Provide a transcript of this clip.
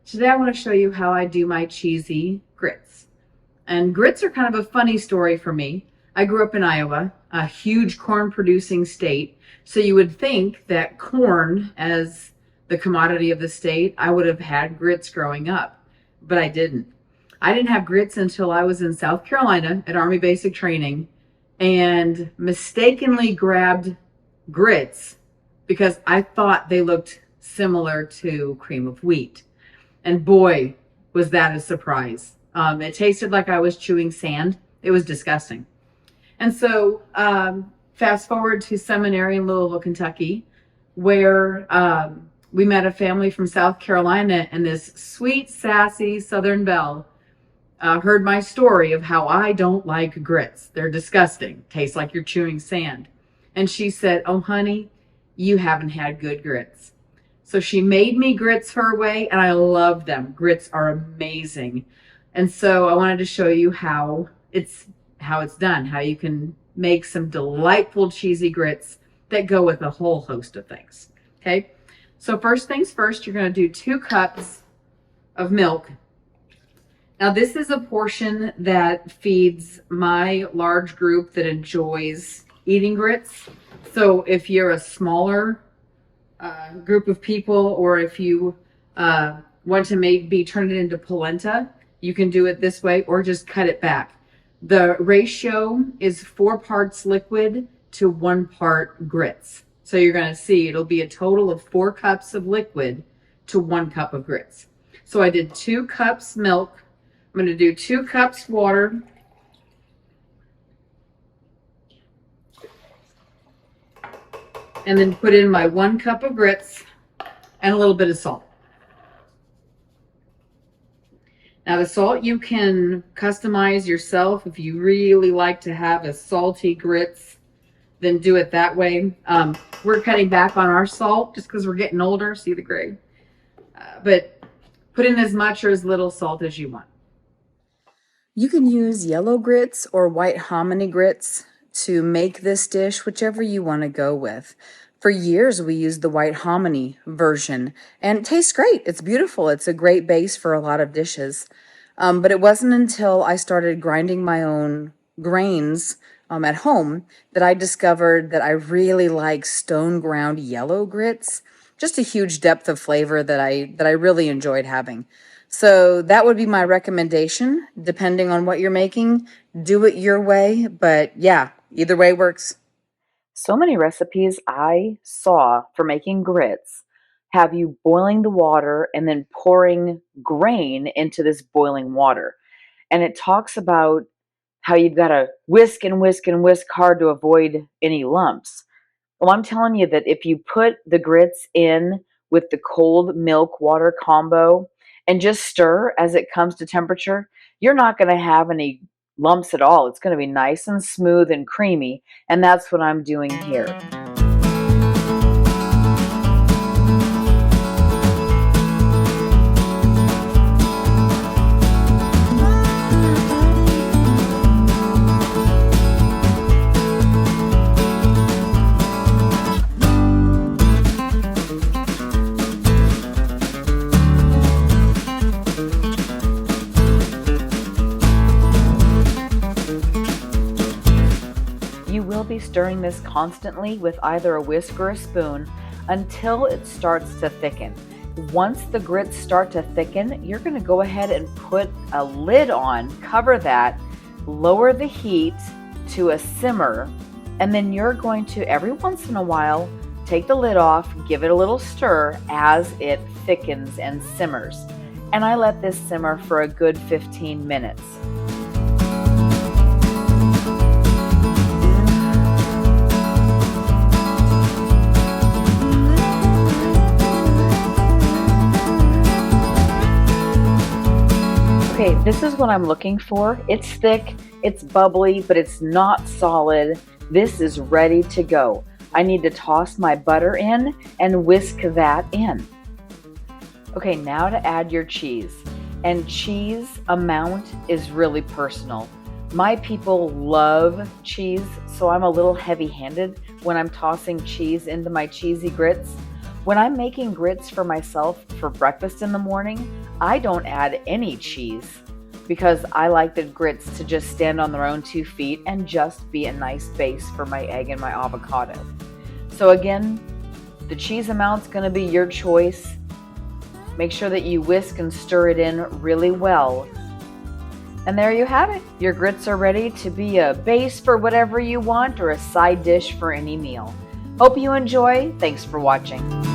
Today I want to show you how I do my cheesy grits. And grits are kind of a funny story for me. I grew up in Iowa, a huge corn producing state. So you would think that corn, as the commodity of the state, I would have had grits growing up, but I didn't. I didn't have grits until I was in South Carolina at Army Basic Training and mistakenly grabbed grits because I thought they looked similar to cream of wheat. And boy, was that a surprise. It tasted like I was chewing sand. It was disgusting. And so fast forward to seminary in Louisville, Kentucky, where we met a family from South Carolina, and this sweet, sassy Southern belle heard my story of how I don't like grits. They're disgusting. Taste like you're chewing sand. And she said, "Oh, honey, you haven't had good grits." So she made me grits her way, and I love them. Grits are amazing. And so I wanted to show you how it's done, how you can make some delightful cheesy grits that go with a whole host of things. Okay, so first things first, you're going to do 2 cups of milk. Now this is a portion that feeds my large group that enjoys eating grits. So if you're a smaller group of people, or if you want to maybe turn it into polenta, you can do it this way or just cut it back. The ratio is 4 parts liquid to 1 part grits. So you're going to see it'll be a total of 4 cups of liquid to 1 cup of grits. So I did 2 cups milk. I'm going to do 2 cups water. And then put in my 1 cup of grits and a little bit of salt. Now the salt you can customize yourself. If you really like to have a salty grits, then do it that way. We're cutting back on our salt just because we're getting older. See the gray? But put in as much or as little salt as you want. You can use yellow grits or white hominy grits to make this dish, whichever you want to go with. For years, we used the white hominy version, and it tastes great. It's beautiful. It's a great base for a lot of dishes. But it wasn't until I started grinding my own grains at home that I discovered that I really like stone ground yellow grits. Just a huge depth of flavor that I really enjoyed having. So that would be my recommendation. Depending on what you're making, do it your way. But yeah, either way works. So many recipes I saw for making grits have you boiling the water and then pouring grain into this boiling water. And it talks about how you've got to whisk and whisk and whisk hard to avoid any lumps. Well, I'm telling you that if you put the grits in with the cold milk water combo and just stir as it comes to temperature, you're not going to have any lumps at all. It's going to be nice and smooth and creamy, and that's what I'm doing here. You will be stirring this constantly with either a whisk or a spoon until it starts to thicken. Once the grits start to thicken, you're going to go ahead and put a lid on, cover that, lower the heat to a simmer, and then you're going to, every once in a while, take the lid off, give it a little stir as it thickens and simmers. And I let this simmer for a good 15 minutes. Okay, this is what I'm looking for. It's thick, it's bubbly, but it's not solid. This is ready to go. I need to toss my butter in and whisk that in. Okay, now to add your cheese. And cheese amount is really personal. My people love cheese, so I'm a little heavy-handed when I'm tossing cheese into my cheesy grits. When I'm making grits for myself for breakfast in the morning, I don't add any cheese because I like the grits to just stand on their own 2 feet and just be a nice base for my egg and my avocado. So again, the cheese amount's going to be your choice. Make sure that you whisk and stir it in really well. And there you have it. Your grits are ready to be a base for whatever you want or a side dish for any meal. Hope you enjoy. Thanks for watching.